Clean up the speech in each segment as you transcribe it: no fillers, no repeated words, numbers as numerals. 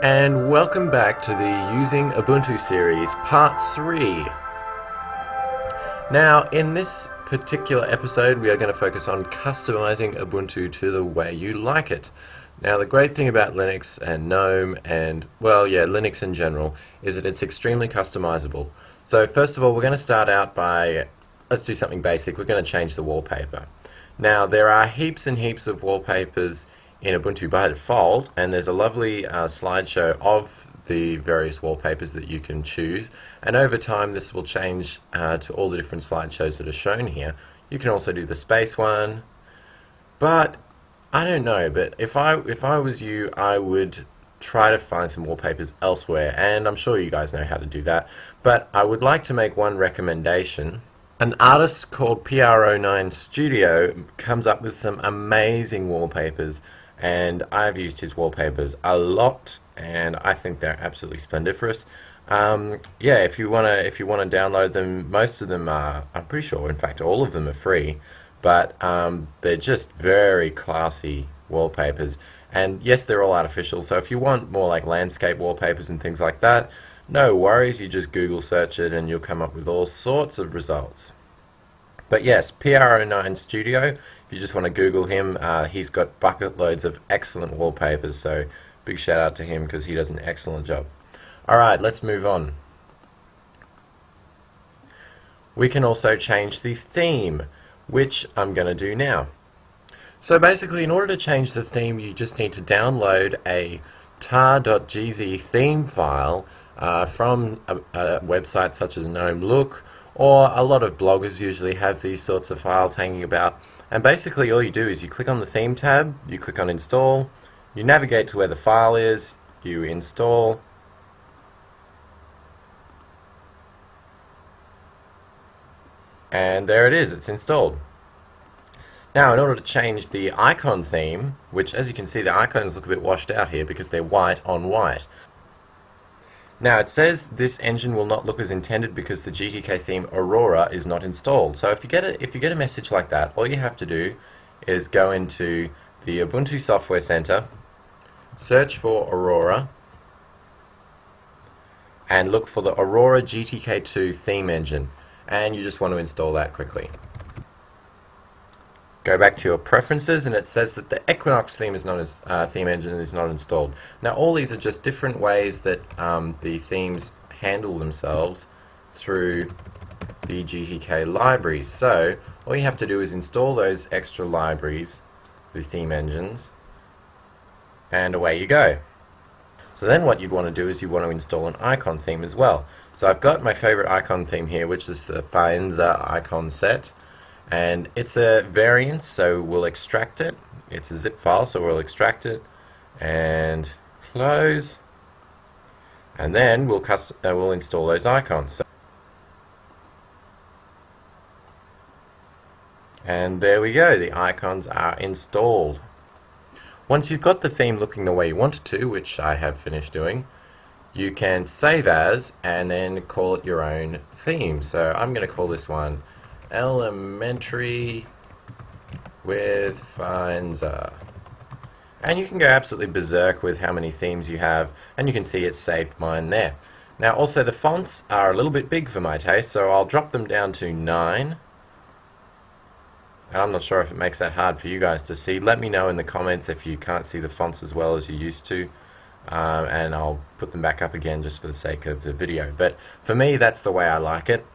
And welcome back to the Using Ubuntu series, part 3. Now, in this particular episode, we are going to focus on customizing Ubuntu to the way you like it. Now, the great thing about Linux and GNOME and, well, yeah, Linux in general, is that it's extremely customizable. So, first of all, we're going to start out by, let's do something basic. We're going to change the wallpaper. Now, there are heaps and heaps of wallpapers in Ubuntu by default, and there's a lovely slideshow of the various wallpapers that you can choose, and over time this will change to all the different slideshows that are shown here. You can also do the space one, but I don't know, but if I was you, I would try to find some wallpapers elsewhere, and I'm sure you guys know how to do that, but I would like to make one recommendation. An artist called PRO9 Studio comes up with some amazing wallpapers, and I've used his wallpapers a lot, and I think they're absolutely splendiferous. Yeah, if you wanna download them, most of them are, I'm pretty sure, in fact, all of them are free, but they're just very classy wallpapers. And yes, they're all artificial, so if you want more like landscape wallpapers and things like that, no worries, you just Google search it and you'll come up with all sorts of results. But yes, PRO9 Studio, if you just want to Google him, he's got bucket loads of excellent wallpapers, so big shout out to him because he does an excellent job. Alright, let's move on. We can also change the theme, which I'm going to do now. So basically, in order to change the theme, you just need to download a tar.gz theme file from a website such as GNOME Look, or a lot of bloggers usually have these sorts of files hanging about. And basically all you do is you click on the theme tab, you click on install, you navigate to where the file is, you install, and there it is, it's installed. Now, in order to change the icon theme, which as you can see the icons look a bit washed out here because they're white on white. Now it says this engine will not look as intended because the GTK theme Aurora is not installed. So if you get a message like that, all you have to do is go into the Ubuntu Software Center, search for Aurora, and look for the Aurora GTK2 theme engine, and you just want to install that quickly. Go back to your preferences, and it says that the Equinox theme engine is not installed. Now, all these are just different ways that the themes handle themselves through the GTK libraries. So, all you have to do is install those extra libraries, the theme engines, and away you go. So then what you'd want to do is you want to install an icon theme as well. So I've got my favorite icon theme here, which is the Faenza icon set. And it's a variant, so we'll extract it. It's a zip file, so we'll extract it and close, and then we'll install those icons. And there we go, the icons are installed. Once you've got the theme looking the way you want it to, which I have finished doing, you can save as and then call it your own theme. So I'm going to call this one Elementary with Faenza. And you can go absolutely berserk with how many themes you have, and you can see it's saved mine there. Now also the fonts are a little bit big for my taste, so I'll drop them down to 9. And I'm not sure if it makes that hard for you guys to see. Let me know in the comments if you can't see the fonts as well as you used to, and I'll put them back up again just for the sake of the video. But for me, that's the way I like it.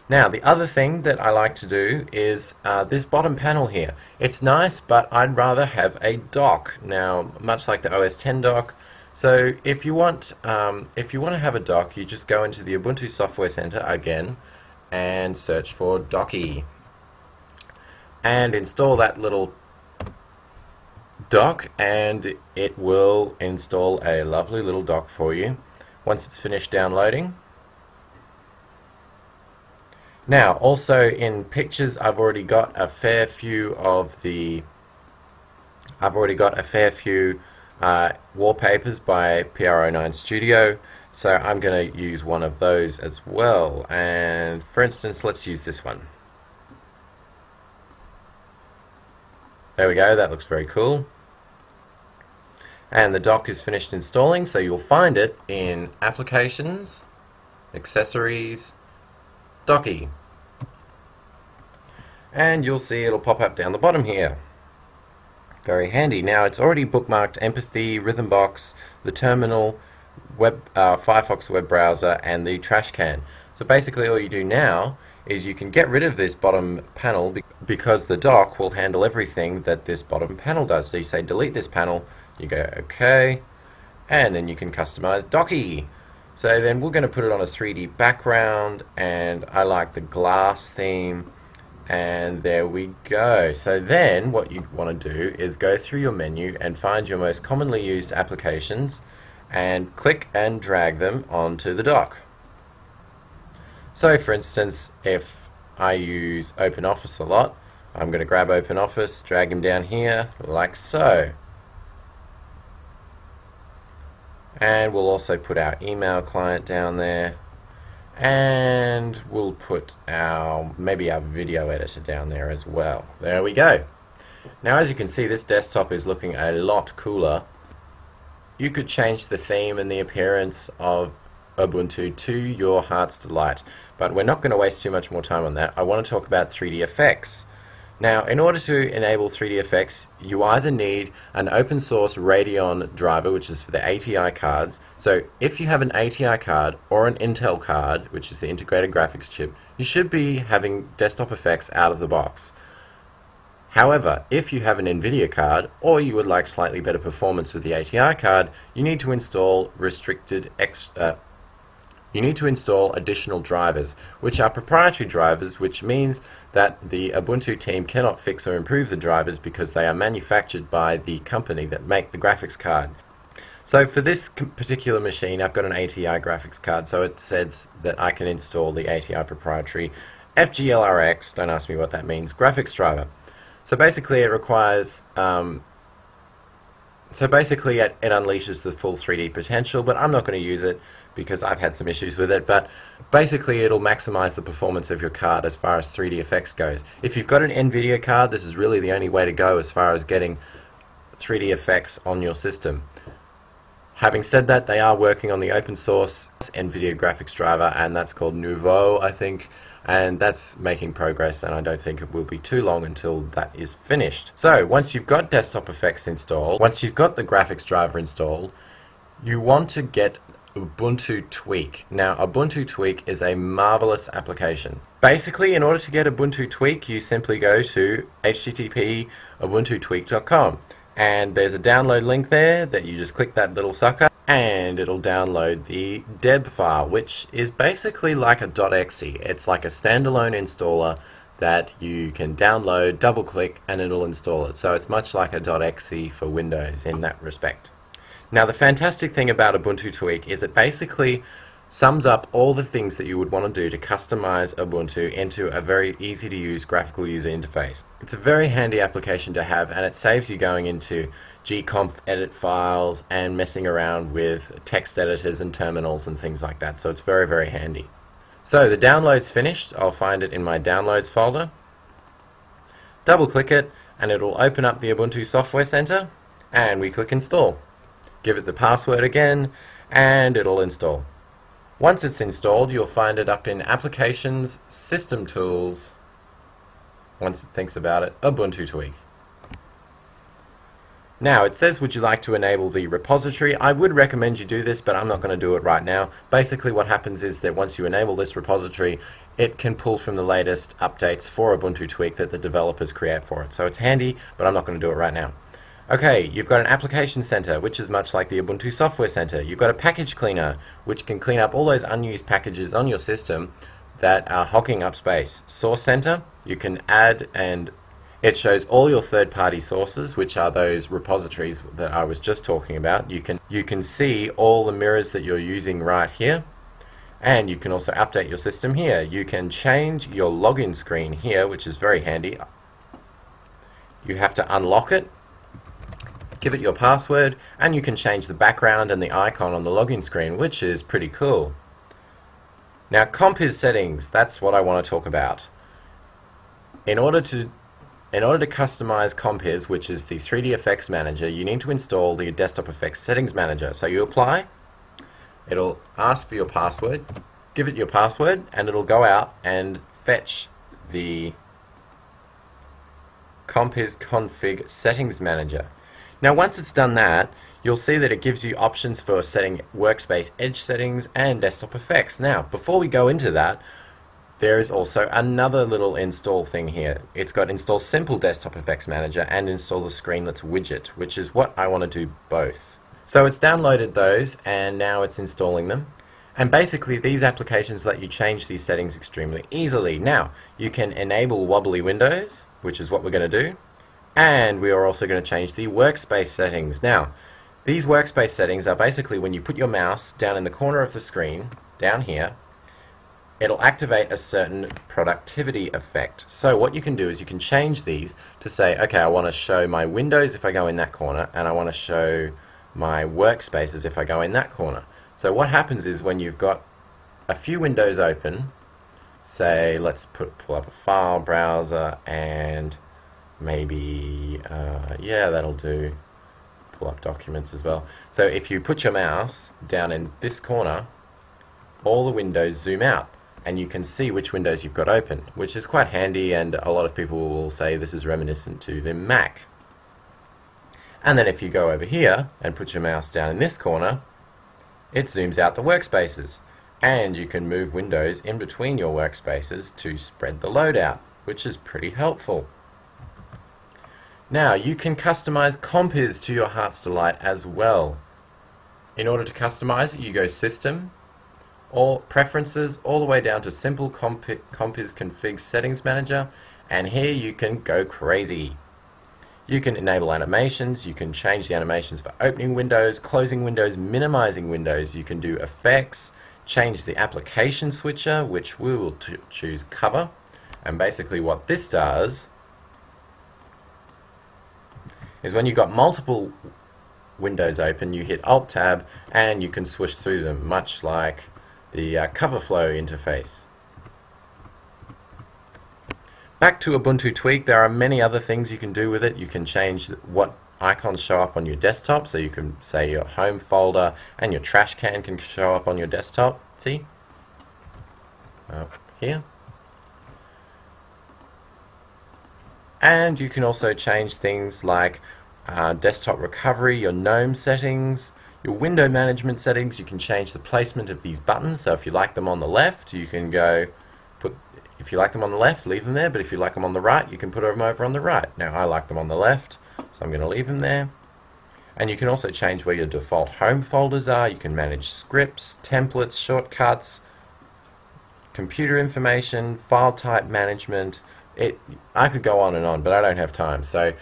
Now, the other thing that I like to do is this bottom panel here. It's nice, but I'd rather have a dock. Now, much like the OS X dock, so if you want to have a dock, you just go into the Ubuntu Software Center again and search for Docky and install that little dock, and it will install a lovely little dock for you once it's finished downloading. Now, also in pictures, I've already got a fair few wallpapers by PRO9 Studio, so I'm going to use one of those as well. And for instance, let's use this one. There we go, that looks very cool. And the dock is finished installing, so you'll find it in Applications, Accessories, Docky. And you'll see it'll pop up down the bottom here. Very handy. Now it's already bookmarked Empathy, Rhythmbox, the terminal, Firefox web browser, and the trash can. So basically all you do now is you can get rid of this bottom panel because the dock will handle everything that this bottom panel does. So you say delete this panel, you go OK, and then you can customize Docky. So then we're going to put it on a 3D background, and I like the glass theme, and there we go. So then what you want to do is go through your menu and find your most commonly used applications and click and drag them onto the dock. So for instance, if I use OpenOffice a lot, I'm going to grab OpenOffice, drag him down here like so. And we'll also put our email client down there, and we'll put maybe our video editor down there as well. There we go. Now as you can see, this desktop is looking a lot cooler. You could change the theme and the appearance of Ubuntu to your heart's delight, but we're not going to waste too much more time on that. I want to talk about 3D effects. Now, in order to enable 3D effects, you either need an open source Radeon driver, which is for the ATI cards. So if you have an ATI card or an Intel card, which is the integrated graphics chip, you should be having desktop effects out of the box. However, if you have an NVIDIA card, or you would like slightly better performance with the ATI card, you need to install additional drivers, which are proprietary drivers, which means that the Ubuntu team cannot fix or improve the drivers because they are manufactured by the company that make the graphics card. So for this particular machine, I've got an ATI graphics card, so it says that I can install the ATI proprietary FGLRX, don't ask me what that means, graphics driver. So basically it requires it unleashes the full 3D potential, but I'm not going to use it because I've had some issues with it. But basically it'll maximize the performance of your card as far as 3D effects goes. If you've got an NVIDIA card, this is really the only way to go as far as getting 3D effects on your system. Having said that, they are working on the open source NVIDIA graphics driver, and that's called Nouveau, I think. And that's making progress, and I don't think it will be too long until that is finished. So once you've got desktop effects installed, once you've got the graphics driver installed, you want to get Ubuntu Tweak. Now Ubuntu Tweak is a marvelous application. Basically, in order to get Ubuntu Tweak, you simply go to http://ubuntutweak.com, and there's a download link there that you just click that little sucker, and it'll download the deb file, which is basically like a .exe. It's like a standalone installer that you can download, double click, and it'll install it. So it's much like a .exe for Windows in that respect. Now the fantastic thing about Ubuntu Tweak is it basically sums up all the things that you would want to do to customize Ubuntu into a very easy to use graphical user interface. It's a very handy application to have, and it saves you going into gconf edit files and messing around with text editors and terminals and things like that. So it's very, very handy. So the download's finished. I'll find it in my downloads folder. Double click it and it will open up the Ubuntu Software Center, and we click install. Give it the password again and it'll install. Once it's installed, you'll find it up in Applications, System Tools. Once it thinks about it, Ubuntu Tweak. Now it says, would you like to enable the repository? I would recommend you do this, but I'm not going to do it right now. Basically what happens is that once you enable this repository, it can pull from the latest updates for Ubuntu Tweak that the developers create for it. So it's handy, but I'm not going to do it right now. Okay, you've got an application center, which is much like the Ubuntu Software Center. You've got a package cleaner, which can clean up all those unused packages on your system that are hogging up space. Source Center, you can add, and it shows all your third-party sources, which are those repositories that I was just talking about. You can see all the mirrors that you're using right here, and you can also update your system here. You can change your login screen here, which is very handy. You have to unlock it, give it your password, and you can change the background and the icon on the login screen, which is pretty cool. Now, Compiz settings, that's what I want to talk about. In order to in order to customize Compiz, which is the 3D Effects Manager, you need to install the Desktop Effects Settings Manager. So you apply, it'll ask for your password, give it your password, and it'll go out and fetch the Compiz Config Settings Manager. Now once it's done that, you'll see that it gives you options for setting workspace edge settings and desktop effects. Now before we go into that, there is also another little install thing here. It's got install simple desktop effects manager and install the screenlets widget, which is what I want to do both. So it's downloaded those and now it's installing them. And basically these applications let you change these settings extremely easily. Now you can enable wobbly windows, which is what we're going to do, and we are also going to change the workspace settings. Now these workspace settings are basically when you put your mouse down in the corner of the screen, down here, it'll activate a certain productivity effect. So what you can do is you can change these to say, okay, I want to show my windows if I go in that corner, and I want to show my workspaces if I go in that corner. So what happens is when you've got a few windows open, say let's pull up a file browser and maybe, yeah, that'll do. Pull up documents as well. So if you put your mouse down in this corner, all the windows zoom out and you can see which windows you've got open, which is quite handy, and a lot of people will say this is reminiscent to the Mac. And then if you go over here and put your mouse down in this corner, it zooms out the workspaces, and you can move windows in between your workspaces to spread the load out, which is pretty helpful. Now you can customize Compiz to your heart's delight as well. In order to customize it, you go System, or Preferences, all the way down to Simple Compiz Config Settings Manager, and here you can go crazy. You can enable animations, you can change the animations for opening windows, closing windows, minimizing windows, you can do effects, change the application switcher, which we will choose Cover, and basically what this does is when you've got multiple windows open, you hit Alt-Tab and you can switch through them, much like the cover flow interface. Back to Ubuntu Tweak, there are many other things you can do with it. You can change what icons show up on your desktop, so you can say your home folder and your trash can show up on your desktop. See? Here. And you can also change things like desktop recovery, your GNOME settings, your window management settings. You can change the placement of these buttons. So if you like them on the left, you can go if you like them on the left, leave them there, but if you like them on the right, you can put them over on the right. Now I like them on the left, so I'm going to leave them there. And you can also change where your default home folders are. You can manage scripts, templates, shortcuts, computer information, file type management. I could go on, but I don't have time. So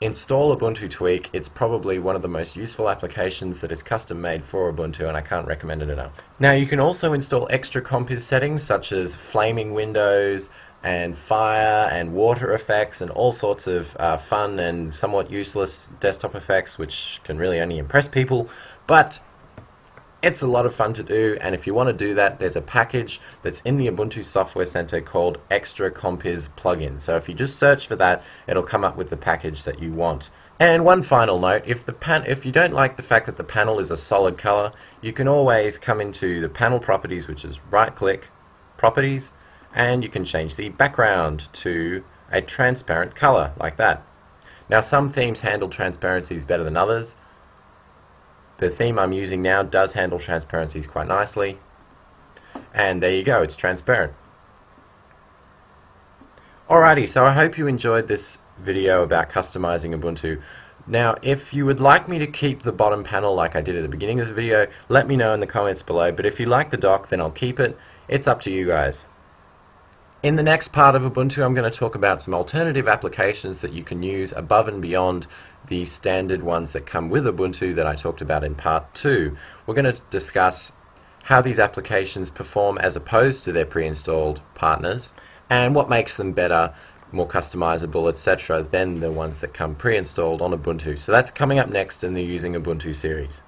install Ubuntu Tweak. It's probably one of the most useful applications that is custom made for Ubuntu, and I can't recommend it enough. Now you can also install extra Compiz settings such as flaming windows and fire and water effects and all sorts of fun and somewhat useless desktop effects, which can really only impress people, but it's a lot of fun to do. And if you want to do that, there's a package that's in the Ubuntu Software Center called Extra Compiz Plugin. So if you just search for that, it'll come up with the package that you want. And one final note, if you don't like the fact that the panel is a solid color, you can always come into the panel properties, which is right-click, Properties, and you can change the background to a transparent color, like that. Now some themes handle transparencies better than others. The theme I'm using now does handle transparencies quite nicely, and there you go, it's transparent. Alrighty, so I hope you enjoyed this video about customizing Ubuntu. Now if you would like me to keep the bottom panel like I did at the beginning of the video, let me know in the comments below, but if you like the dock, then I'll keep it. It's up to you guys. In the next part of Ubuntu, I'm going to talk about some alternative applications that you can use above and beyond the standard ones that come with Ubuntu that I talked about in part 2. We're going to discuss how these applications perform as opposed to their pre-installed partners, and what makes them better, more customizable, etc. than the ones that come pre-installed on Ubuntu. So that's coming up next in the Using Ubuntu series.